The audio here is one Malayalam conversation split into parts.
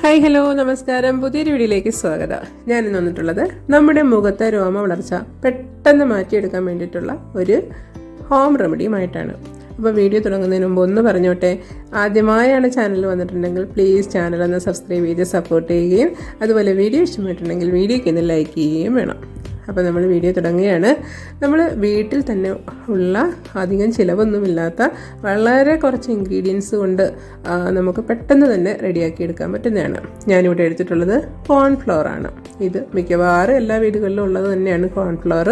ഹായ് ഹലോ നമസ്കാരം. പുതിയൊരു വീഡിയോയിലേക്ക് സ്വാഗതം. ഞാനിന്ന് വന്നിട്ടുള്ളത് നമ്മുടെ മുഖത്തെ രോമ വളർച്ച പെട്ടെന്ന് മാറ്റിയെടുക്കാൻ വേണ്ടിയിട്ടുള്ള ഒരു ഹോം റെമഡിയുമായിട്ടാണ്. അപ്പോൾ വീഡിയോ തുടങ്ങുന്നതിന് മുമ്പ് ഒന്ന് പറഞ്ഞോട്ടെ, ആദ്യമായാണ് ചാനൽ വന്നിട്ടുണ്ടെങ്കിൽ പ്ലീസ് ചാനൽ ഒന്ന് സബ്സ്ക്രൈബ് ചെയ്ത് സപ്പോർട്ട് ചെയ്യുകയും അതുപോലെ വീഡിയോ ഇഷ്ടമായിട്ടുണ്ടെങ്കിൽ വീഡിയോയ്ക്ക് ഒന്ന് ലൈക്ക് ചെയ്യുകയും വേണം. അപ്പോൾ നമ്മൾ വീഡിയോ തുടങ്ങുകയാണ്. നമ്മൾ വീട്ടിൽ തന്നെ ഉള്ള അധികം ചിലവൊന്നുമില്ലാത്ത വളരെ കുറച്ച് ഇൻഗ്രീഡിയൻസ് കൊണ്ട് നമുക്ക് പെട്ടെന്ന് തന്നെ റെഡിയാക്കി എടുക്കാൻ പറ്റുന്നതാണ്. ഞാനിവിടെ എടുത്തിട്ടുള്ളത് കോൺഫ്ലവർ ആണ്. ഇത് മിക്കവാറും എല്ലാ വീടുകളിലും ഉള്ളത് തന്നെയാണ് കോൺഫ്ലവർ.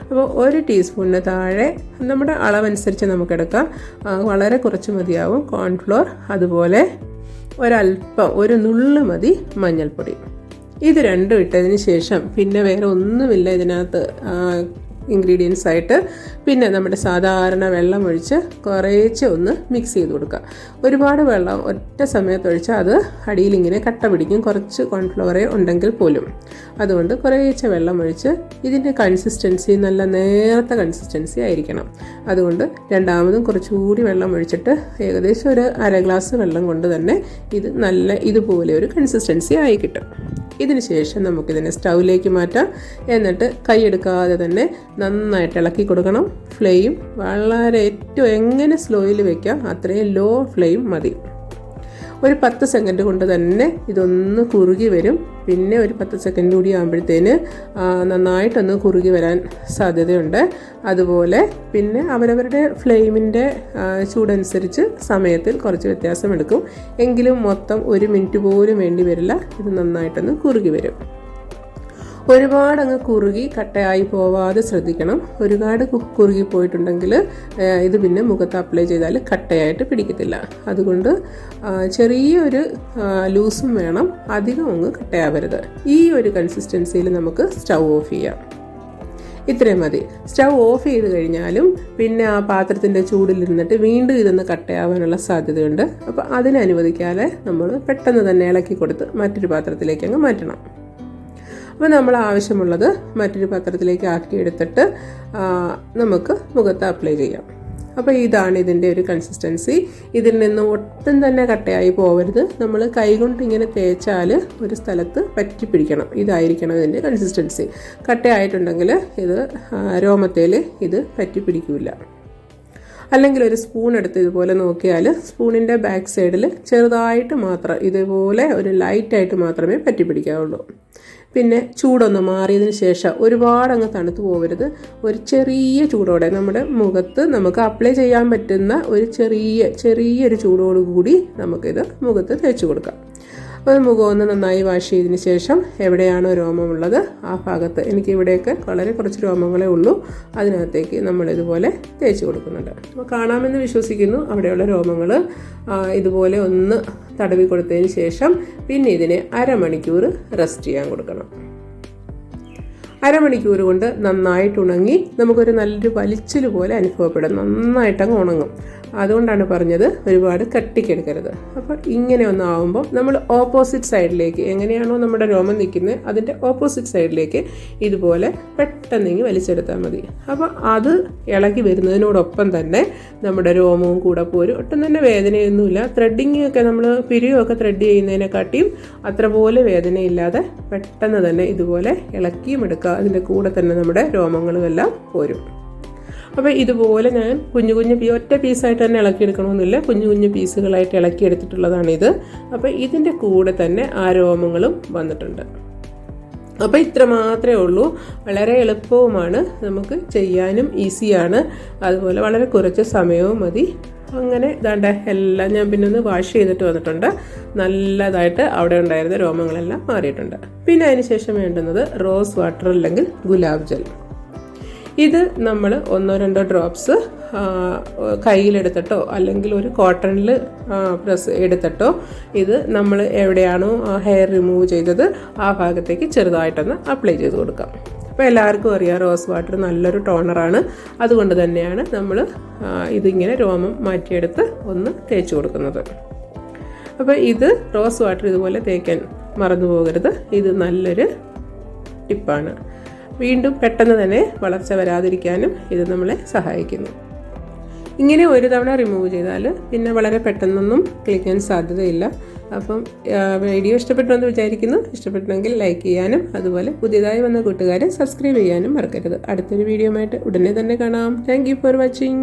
അപ്പോൾ 1 ടീസ്പൂണിന് താഴെ നമ്മുടെ അളവനുസരിച്ച് നമുക്കെടുക്കാം. വളരെ കുറച്ച് മതിയാവും കോൺഫ്ലവർ. അതുപോലെ ഒരല്പം ഒരു നുള്ളു മതി മഞ്ഞൾപ്പൊടി. ഇത് രണ്ടും ഇട്ടതിന് ശേഷം പിന്നെ വേറെ ഒന്നുമില്ല ഇതിനകത്ത് ഇൻഗ്രീഡിയൻസ് ആയിട്ട്. പിന്നെ നമ്മുടെ സാധാരണ വെള്ളം ഒഴിച്ച് കുറേശ്ശെ ഒന്ന് മിക്സ് ചെയ്ത് കൊടുക്കുക. ഒരുപാട് വെള്ളം ഒറ്റ സമയത്ത് ഒഴിച്ചാൽ അത് അടിയിലിങ്ങനെ കട്ട പിടിക്കും, കുറച്ച് കോൺഫ്ലവറേ ഉണ്ടെങ്കിൽ പോലും. അതുകൊണ്ട് കുറേശ്ശെ വെള്ളം ഒഴിച്ച് ഇതിൻ്റെ കൺസിസ്റ്റൻസി നല്ല നേർത്ത കൺസിസ്റ്റൻസി ആയിരിക്കണം. അതുകൊണ്ട് രണ്ടാമതും കുറച്ചുകൂടി വെള്ളം ഒഴിച്ചിട്ട് ഏകദേശം ഒരു അര ഗ്ലാസ് വെള്ളം കൊണ്ട് തന്നെ ഇത് നല്ല ഇതുപോലെ ഒരു കൺസിസ്റ്റൻസി ആയി കിട്ടും. ഇതിന് ശേഷം നമുക്കിതിനെ സ്റ്റൗവിലേക്ക് മാറ്റാം. എന്നിട്ട് കൈയെടുക്കാതെ തന്നെ നന്നായിട്ട് ഇളക്കി കൊടുക്കണം. ഫ്ലെയിം വളരെ ഏറ്റവും എങ്ങനെ സ്ലോയിൽ വയ്ക്കാം അത്രയും ലോ ഫ്ലെയിം മതി. ഒരു 10 സെക്കൻഡ് കൊണ്ട് തന്നെ ഇതൊന്ന് കുറുകി വരും. പിന്നെ ഒരു 10 സെക്കൻഡ് കൂടി ആകുമ്പോഴത്തേന് നന്നായിട്ടൊന്ന് കുറുകി വരാൻ സാധ്യതയുണ്ട്. അതുപോലെ പിന്നെ അവരവരുടെ ഫ്ലെയിമിൻ്റെ ചൂടനുസരിച്ച് സമയത്തിൽ കുറച്ച് വ്യത്യാസമെടുക്കും. എങ്കിലും മൊത്തം 1 മിനിറ്റ് പോലും വേണ്ടി വരില്ല. ഇത് നന്നായിട്ടൊന്ന് കുറുകി വരും. ഒരുപാട് അങ്ങ് കുറുകി കട്ടയായി പോവാതെ ശ്രദ്ധിക്കണം. ഒരുപാട് കുറുകി പോയിട്ടുണ്ടെങ്കിൽ ഇത് പിന്നെ മുഖത്ത് അപ്ലൈ ചെയ്താൽ കട്ടയായിട്ട് പിടിക്കത്തില്ല. അതുകൊണ്ട് ചെറിയൊരു ലൂസും വേണം, അധികം അങ്ങ് കട്ടയാവരുത്. ഈ ഒരു കൺസിസ്റ്റൻസിയിൽ നമുക്ക് സ്റ്റൗ ഓഫ് ചെയ്യാം. ഇത്രയും മതി. സ്റ്റൗ ഓഫ് ചെയ്ത് കഴിഞ്ഞാലും പിന്നെ ആ പാത്രത്തിൻ്റെ ചൂടിലിരുന്നിട്ട് വീണ്ടും ഇതൊന്ന് കട്ടയാവാനുള്ള സാധ്യതയുണ്ട്. അപ്പോൾ അതിനനുവദിക്കാതെ നമ്മൾ പെട്ടെന്ന് തന്നെ ഇളക്കി കൊടുത്ത് മറ്റൊരു പാത്രത്തിലേക്ക് അങ്ങ് മാറ്റണം. അപ്പോൾ നമ്മൾ ആവശ്യമുള്ളത് മറ്റൊരു പാത്രത്തിലേക്ക് ആക്കിയെടുത്തിട്ട് നമുക്ക് മുഖത്ത് അപ്ലൈ ചെയ്യാം. അപ്പോൾ ഇതാണ് ഇതിൻ്റെ ഒരു കൺസിസ്റ്റൻസി. ഇതിൽ നിന്ന് ഒട്ടും തന്നെ കട്ടയായി പോകരുത്. നമ്മൾ കൈകൊണ്ട് ഇങ്ങനെ തേച്ചാൽ ഒരു സ്ഥലത്ത് പറ്റി പിടിക്കണം. ഇതായിരിക്കണം ഇതിൻ്റെ കൺസിസ്റ്റൻസി. കട്ടയായിട്ടുണ്ടെങ്കിൽ ഇത് രോമത്തേൽ ഇത് പറ്റി പിടിക്കില്ല. അല്ലെങ്കിൽ ഒരു സ്പൂൺ എടുത്ത് ഇതുപോലെ നോക്കിയാൽ സ്പൂണിൻ്റെ ബാക്ക് സൈഡിൽ ചെറുതായിട്ട് മാത്രം ഇതുപോലെ ഒരു ലൈറ്റായിട്ട് മാത്രമേ പറ്റി പിടിക്കാവുള്ളൂ. പിന്നെ ചൂടൊന്ന് മാറിയതിന് ശേഷം ഒരുപാട് അങ്ങ് തണുത്ത് പോകരുത്. ഒരു ചെറിയ ചൂടോടെ നമ്മുടെ മുഖത്ത് നമുക്ക് അപ്ലൈ ചെയ്യാൻ പറ്റുന്ന ഒരു ചെറിയൊരു ചൂടോടുകൂടി നമുക്കിത് മുഖത്ത് തേച്ച് കൊടുക്കാം. അപ്പോൾ മുഖം ഒന്ന് നന്നായി വാഷ് ചെയ്തതിന് ശേഷം എവിടെയാണോ രോമമുള്ളത് ആ ഭാഗത്ത്, എനിക്ക് ഇവിടെയൊക്കെ വളരെ കുറച്ച് രോമങ്ങളേ ഉള്ളൂ, അതിനകത്തേക്ക് നമ്മളിതുപോലെ തേച്ച് കൊടുക്കുന്നുണ്ട്. അപ്പോൾ കാണാമെന്ന് വിശ്വസിക്കുന്നു. അവിടെയുള്ള രോമങ്ങൾ ഇതുപോലെ ഒന്ന് തടവി കൊടുത്തതിന് ശേഷം പിന്നെ ഇതിനെ അരമണിക്കൂർ റെസ്റ്റ് ചെയ്യാൻ കൊടുക്കണം. അരമണിക്കൂർ കൊണ്ട് നന്നായിട്ട് ഉണങ്ങി നമുക്കൊരു നല്ലൊരു വലിച്ചിൽ പോലെ അനുഭവപ്പെടും. നന്നായിട്ടങ്ങ് ഉണങ്ങും. അതുകൊണ്ടാണ് പറഞ്ഞത് ഒരുപാട് കട്ടിക്കെടുക്കരുത്. അപ്പോൾ ഇങ്ങനെ ഒന്നാവുമ്പോൾ നമ്മൾ ഓപ്പോസിറ്റ് സൈഡിലേക്ക്, എങ്ങനെയാണോ നമ്മുടെ രോമം നിൽക്കുന്നത് അതിൻ്റെ ഓപ്പോസിറ്റ് സൈഡിലേക്ക് ഇതുപോലെ പെട്ടെന്നെങ്കിൽ വലിച്ചെടുത്താൽ മതി. അപ്പോൾ അത് ഇളകി വരുന്നതിനോടൊപ്പം തന്നെ നമ്മുടെ രോമവും കൂടെ പോരും. ഒട്ടും തന്നെ വേദനയൊന്നുമില്ല. ത്രെഡിങ് ഒക്കെ നമ്മൾ പിരിയൊക്കെ ത്രെഡ് ചെയ്യുന്നതിനെക്കാട്ടിയും അത്ര പോലെ വേദനയില്ലാതെ പെട്ടെന്ന് തന്നെ ഇതുപോലെ ഇളക്കിയും എടുക്കുക. അതിൻ്റെ കൂടെ തന്നെ നമ്മുടെ രോമങ്ങളും എല്ലാം പോരും. അപ്പോൾ ഇതുപോലെ ഞാൻ കുഞ്ഞു ഒറ്റ പീസായിട്ട് തന്നെ ഇളക്കിയെടുക്കണമെന്നില്ല, കുഞ്ഞു പീസുകളായിട്ട് ഇളക്കിയെടുത്തിട്ടുള്ളതാണിത്. അപ്പോൾ ഇതിൻ്റെ കൂടെ തന്നെ ആ രോമങ്ങളും വന്നിട്ടുണ്ട്. അപ്പോൾ ഇത്ര മാത്രമേ ഉള്ളൂ. വളരെ എളുപ്പവുമാണ്, നമുക്ക് ചെയ്യാനും ഈസിയാണ്. അതുപോലെ വളരെ കുറച്ച് സമയവും മതി. അങ്ങനെ ദാണ്ട എല്ലാം ഞാൻ പിന്നെ ഒന്ന് വാഷ് ചെയ്തിട്ട് വന്നിട്ടുണ്ട്. നല്ലതായിട്ട് അവിടെ ഉണ്ടായിരുന്ന രോമങ്ങളെല്ലാം മാറിയിട്ടുണ്ട്. പിന്നെ അതിന് ശേഷം വേണ്ടുന്നത് റോസ് വാട്ടർ അല്ലെങ്കിൽ ഗുലാബ് ജൽ. ഇത് നമ്മൾ 1-2 ഡ്രോപ്സ് കയ്യിലെടുത്തിട്ടോ അല്ലെങ്കിൽ ഒരു കോട്ടണിൽ പ്രസ് എടുത്തിട്ടോ ഇത് നമ്മൾ എവിടെയാണോ ഹെയർ റിമൂവ് ചെയ്തത് ആ ഭാഗത്തേക്ക് ചെറുതായിട്ടൊന്ന് അപ്ലൈ ചെയ്ത് കൊടുക്കാം. അപ്പോൾ എല്ലാവർക്കും അറിയാം റോസ് വാട്ടർ നല്ലൊരു ടോണറാണ്. അതുകൊണ്ട് തന്നെയാണ് നമ്മൾ ഇതിങ്ങനെ രോമം മാറ്റിയെടുത്ത് ഒന്ന് തേച്ച് കൊടുക്കുന്നത്. അപ്പോൾ ഇത് റോസ് വാട്ടർ ഇതുപോലെ തേക്കാൻ മറന്നു പോകരുത്. ഇത് നല്ലൊരു ടിപ്പാണ്. വീണ്ടും പെട്ടെന്ന് തന്നെ വളർച്ച വരാതിരിക്കാനും ഇത് നമ്മളെ സഹായിക്കുന്നു. ഇങ്ങനെ ഒരു തവണ റിമൂവ് ചെയ്താൽ പിന്നെ വളരെ പെട്ടെന്നൊന്നും കിളിക്കാൻ സാധ്യതയില്ല. അപ്പം വീഡിയോ ഇഷ്ടപ്പെട്ടെന്ന് വിചാരിക്കുന്നു. ഇഷ്ടപ്പെട്ടെങ്കിൽ ലൈക്ക് ചെയ്യാനും അതുപോലെ പുതിയതായി വന്ന കൂട്ടുകാരെ സബ്സ്ക്രൈബ് ചെയ്യാനും മറക്കരുത്. അടുത്തൊരു വീഡിയോ ആയിട്ട് ഉടനെ തന്നെ കാണാം. Thank you for watching.